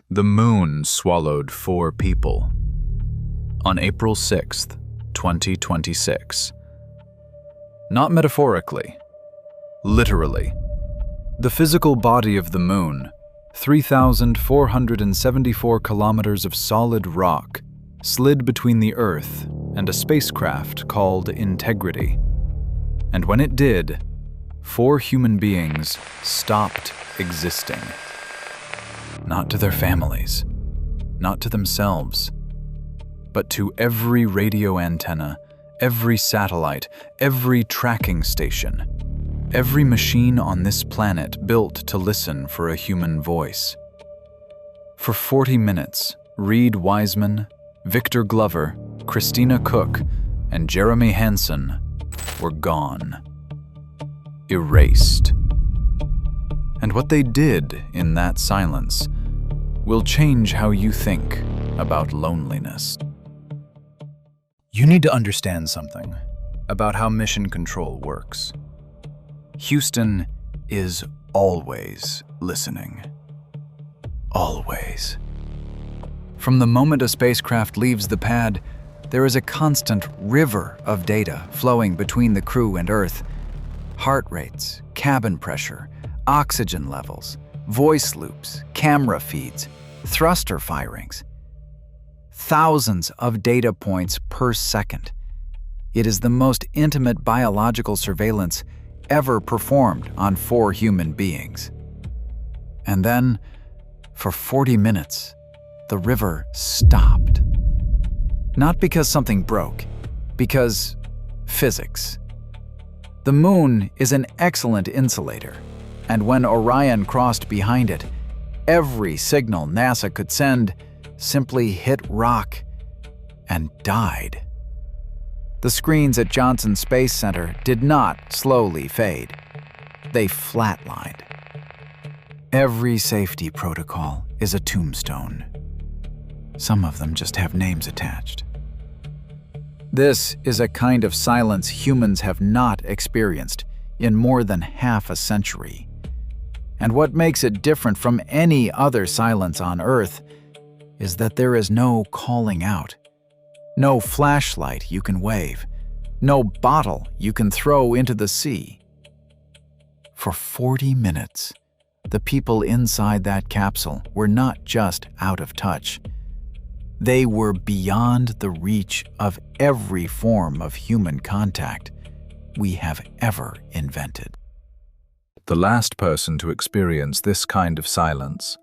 The moon swallowed 4 people. On April 6th, 2026. Not metaphorically, literally. The physical body of the moon, 3,474 kilometers of solid rock, slid between the Earth and a spacecraft called Integrity. And when it did, 4 human beings stopped existing. Not to their families, not to themselves, but to every radio antenna, every satellite, every tracking station, every machine on this planet built to listen for a human voice. For 40 minutes, Reid Wiseman, Victor Glover, Christina Koch, and Jeremy Hansen were gone. Erased. And what they did in that silence will change how you think about loneliness. You need to understand something about how mission control works. Houston is always listening. Always. From the moment a spacecraft leaves the pad, there is a constant river of data flowing between the crew and Earth. Heart rates, cabin pressure, oxygen levels, voice loops, camera feeds, thruster firings. Thousands of data points per second. It is the most intimate biological surveillance ever performed on 4 human beings. And then, for 40 minutes, the river stopped. Not because something broke, because physics. The moon is an excellent insulator, and when Orion crossed behind it, every signal NASA could send simply hit rock and died. The screens at Johnson Space Center did not slowly fade. They flatlined. Every safety protocol is a tombstone. Some of them just have names attached. This is a kind of silence humans have not experienced in more than half a century. And what makes it different from any other silence on Earth is that there is no calling out, no flashlight you can wave, no bottle you can throw into the sea. For 40 minutes, the people inside that capsule were not just out of touch. They were beyond the reach of every form of human contact we have ever invented. The last person to experience this kind of silence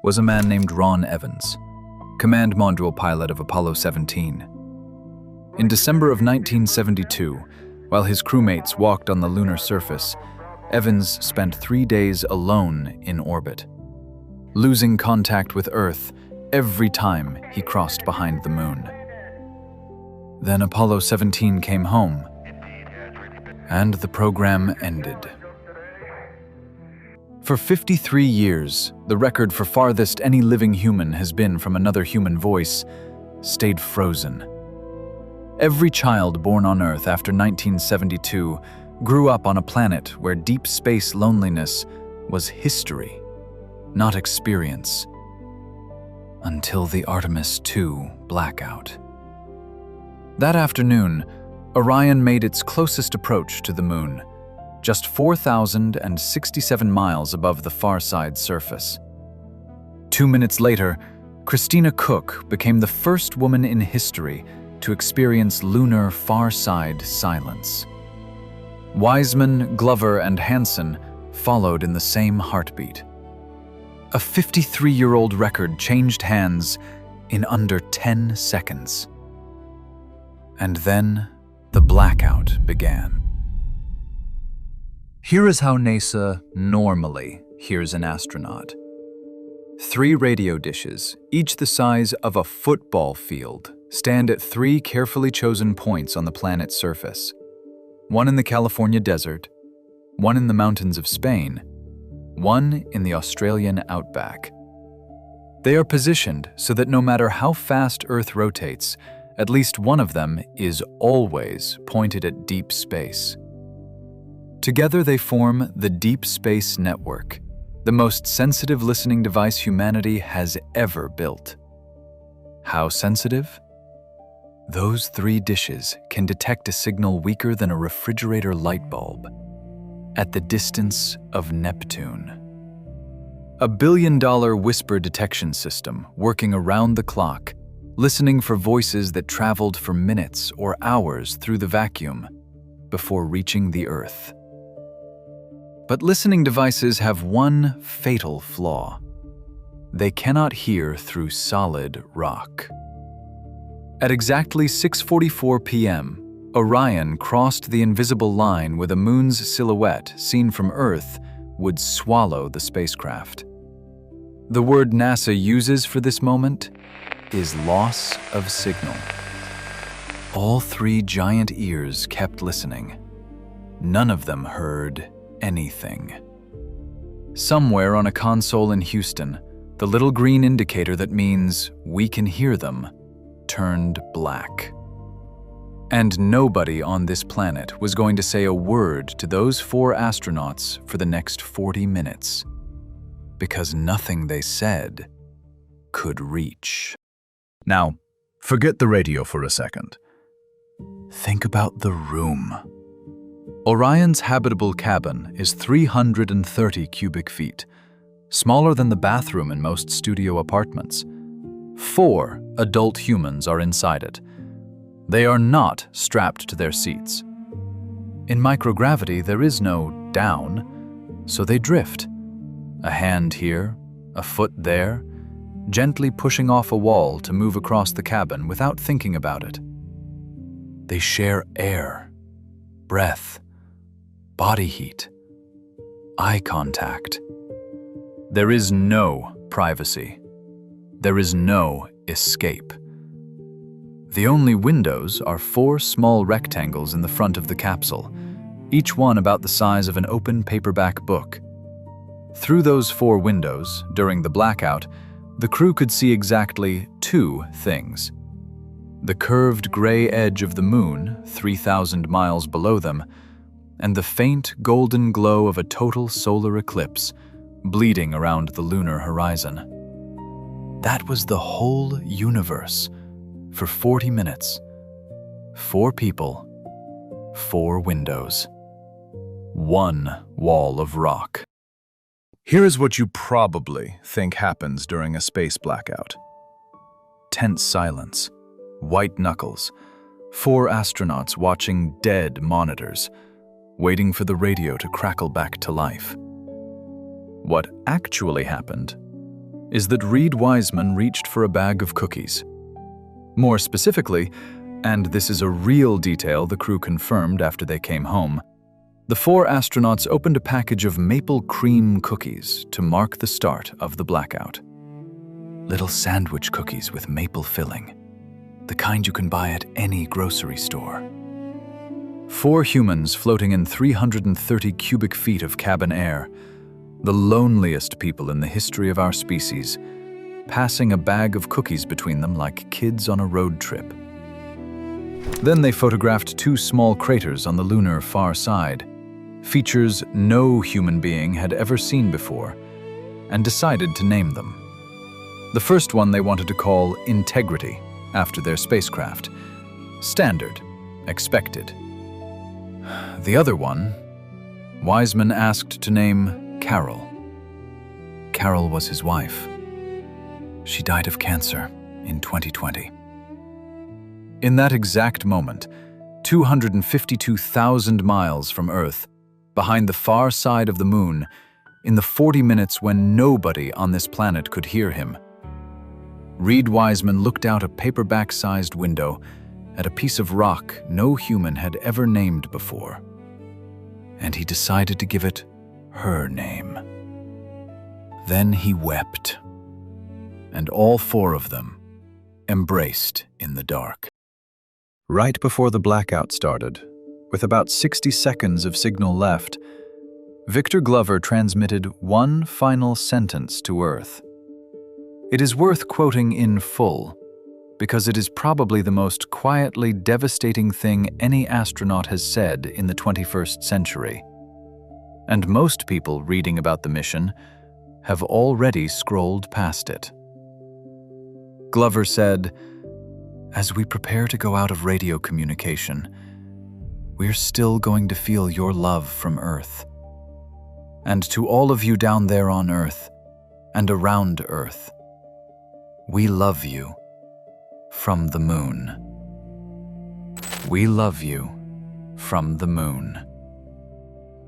was a man named Ron Evans, command module pilot of Apollo 17. In December of 1972, while his crewmates walked on the lunar surface, Evans spent 3 days alone in orbit, losing contact with Earth every time he crossed behind the moon. Then Apollo 17 came home, and the program ended. For 53 years, the record for farthest any living human has been from another human voice stayed frozen. Every child born on Earth after 1972 grew up on a planet where deep space loneliness was history, not experience. Until the Artemis II blackout. That afternoon, Orion made its closest approach to the moon, just 4,067 miles above the far side surface. 2 minutes later, Christina Koch became the first woman in history to experience lunar far side silence. Wiseman, Glover, and Hansen followed in the same heartbeat. A 53-year-old record changed hands in under 10 seconds. And then the blackout began. Here is how NASA normally hears an astronaut. 3 radio dishes, each the size of a football field, stand at 3 carefully chosen points on the planet's surface. One in the California desert, one in the mountains of Spain, one in the Australian outback. They are positioned so that no matter how fast Earth rotates, at least one of them is always pointed at deep space. Together they form the Deep Space Network, the most sensitive listening device humanity has ever built. How sensitive? Those 3 dishes can detect a signal weaker than a refrigerator light bulb at the distance of Neptune. A billion-dollar whisper detection system working around the clock, listening for voices that traveled for minutes or hours through the vacuum before reaching the Earth. But listening devices have one fatal flaw. They cannot hear through solid rock. At exactly 6:44 p.m., Orion crossed the invisible line where the moon's silhouette, seen from Earth, would swallow the spacecraft. The word NASA uses for this moment is loss of signal. All 3 giant ears kept listening. None of them heard anything. Somewhere on a console in Houston, the little green indicator that means we can hear them turned black. And nobody on this planet was going to say a word to those 4 astronauts for the next 40 minutes, because nothing they said could reach. Now, forget the radio for a second. Think about the room. Orion's habitable cabin is 330 cubic feet, smaller than the bathroom in most studio apartments. 4 adult humans are inside it. They are not strapped to their seats. In microgravity, there is no down, so they drift. A hand here, a foot there, gently pushing off a wall to move across the cabin without thinking about it. They share air, breath, body heat, eye contact. There is no privacy. There is no escape. The only windows are 4 small rectangles in the front of the capsule, each one about the size of an open paperback book. Through those 4 windows, during the blackout, the crew could see exactly 2 things. The curved gray edge of the moon, 3,000 miles below them, and the faint golden glow of a total solar eclipse, bleeding around the lunar horizon. That was the whole universe for 40 minutes. 4 people, 4 windows, 1 wall of rock. Here is what you probably think happens during a space blackout. Tense silence, white knuckles, 4 astronauts watching dead monitors, waiting for the radio to crackle back to life. What actually happened is that Reid Wiseman reached for a bag of cookies. More specifically, and this is a real detail the crew confirmed after they came home, the 4 astronauts opened a package of maple cream cookies to mark the start of the blackout. Little sandwich cookies with maple filling, the kind you can buy at any grocery store. 4 humans floating in 330 cubic feet of cabin air, the loneliest people in the history of our species, passing a bag of cookies between them like kids on a road trip. Then they photographed 2 small craters on the lunar far side, features no human being had ever seen before, and decided to name them. The first one they wanted to call Integrity, after their spacecraft. Standard, expected. The other one, Wiseman asked to name Carol. Carol was his wife. She died of cancer in 2020. In that exact moment, 252,000 miles from Earth, behind the far side of the moon, in the 40 minutes when nobody on this planet could hear him, Reid Wiseman looked out a paperback-sized window at a piece of rock no human had ever named before, and he decided to give it her name. Then he wept, and all 4 of them embraced in the dark. Right before the blackout started, with about 60 seconds of signal left, Victor Glover transmitted one final sentence to Earth. It is worth quoting in full, because it is probably the most quietly devastating thing any astronaut has said in the 21st century. And most people reading about the mission have already scrolled past it. Glover said, "As we prepare to go out of radio communication, we're still going to feel your love from Earth. And to all of you down there on Earth and around Earth, we love you from the moon. We love you from the moon."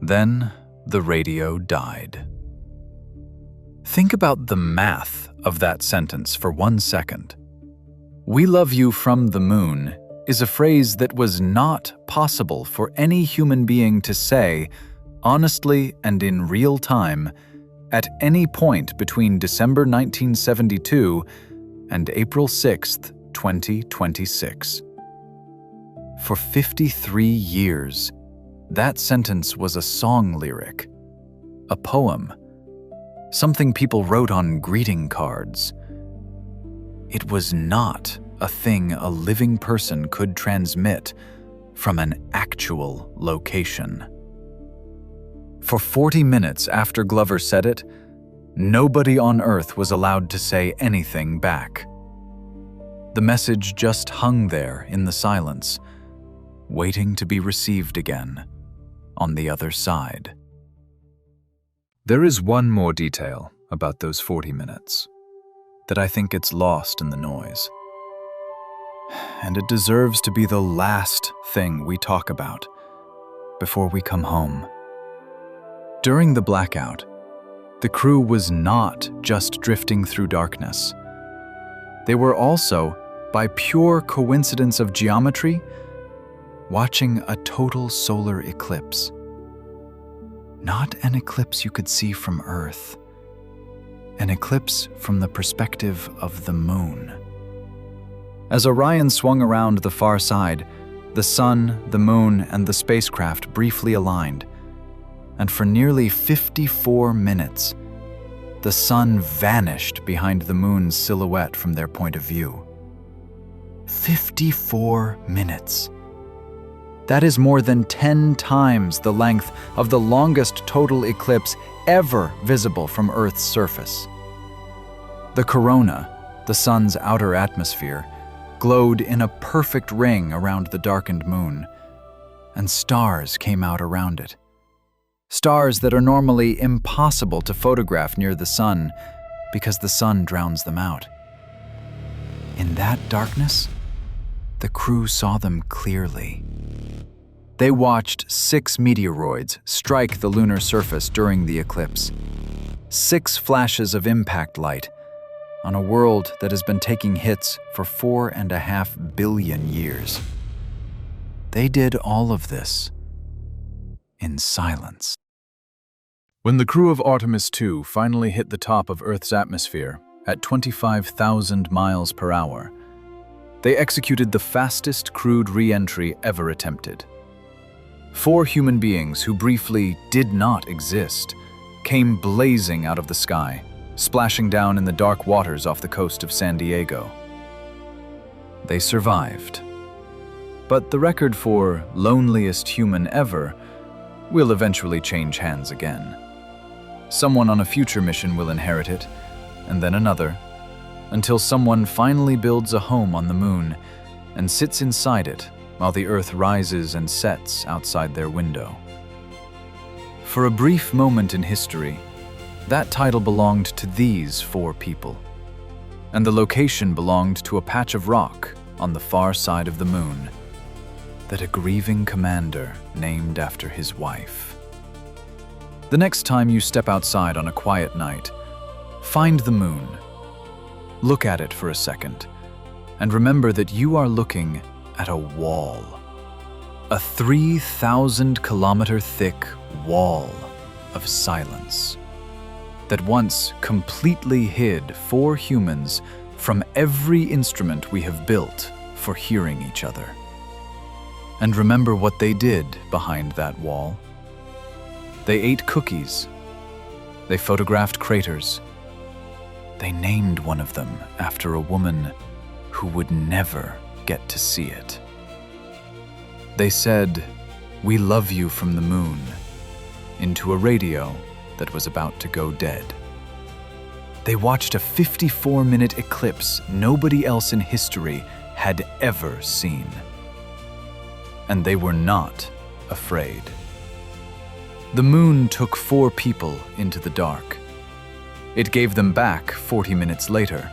Then the radio died. Think about the math of that sentence for 1 second. "We love you from the moon" is a phrase that was not possible for any human being to say honestly and in real time at any point between December 1972 and April 6th, 2026. For 53 years, that sentence was a song lyric, a poem, something people wrote on greeting cards. It was not a thing a living person could transmit from an actual location. For 40 minutes after Glover said it, nobody on Earth was allowed to say anything back. The message just hung there in the silence, waiting to be received again on the other side. There is one more detail about those 40 minutes that I think gets lost in the noise. And it deserves to be the last thing we talk about before we come home. During the blackout, the crew was not just drifting through darkness. They were also, by pure coincidence of geometry, watching a total solar eclipse. Not an eclipse you could see from Earth. An eclipse from the perspective of the moon. As Orion swung around the far side, the sun, the moon, and the spacecraft briefly aligned, and for nearly 54 minutes, the sun vanished behind the moon's silhouette from their point of view. 54 minutes. That is more than 10 times the length of the longest total eclipse ever visible from Earth's surface. The corona, the sun's outer atmosphere, glowed in a perfect ring around the darkened moon, and stars came out around it. Stars that are normally impossible to photograph near the sun because the sun drowns them out. In that darkness, the crew saw them clearly. They watched 6 meteoroids strike the lunar surface during the eclipse. 6 flashes of impact light on a world that has been taking hits for 4.5 billion years. They did all of this in silence. When the crew of Artemis 2 finally hit the top of Earth's atmosphere at 25,000 miles per hour, they executed the fastest crewed reentry ever attempted. 4 human beings who briefly did not exist came blazing out of the sky, splashing down in the dark waters off the coast of San Diego. They survived. But the record for loneliest human ever will eventually change hands again. Someone on a future mission will inherit it, and then another, until someone finally builds a home on the moon and sits inside it while the Earth rises and sets outside their window. For a brief moment in history, that title belonged to these 4 people, and the location belonged to a patch of rock on the far side of the moon that a grieving commander named after his wife. The next time you step outside on a quiet night, find the moon. Look at it for a second, and remember that you are looking at a wall. A 3,000-kilometer thick wall of silence that once completely hid 4 humans from every instrument we have built for hearing each other. And remember what they did behind that wall. They ate cookies. They photographed craters. They named one of them after a woman who would never get to see it. They said, "We love you from the moon," into a radio that was about to go dead. They watched a 54-minute eclipse nobody else in history had ever seen. And they were not afraid. The moon took 4 people into the dark. It gave them back 40 minutes later,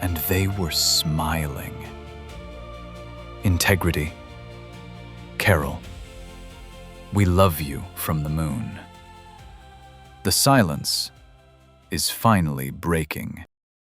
and they were smiling. Integrity. Carol, we love you from the moon. The silence is finally breaking.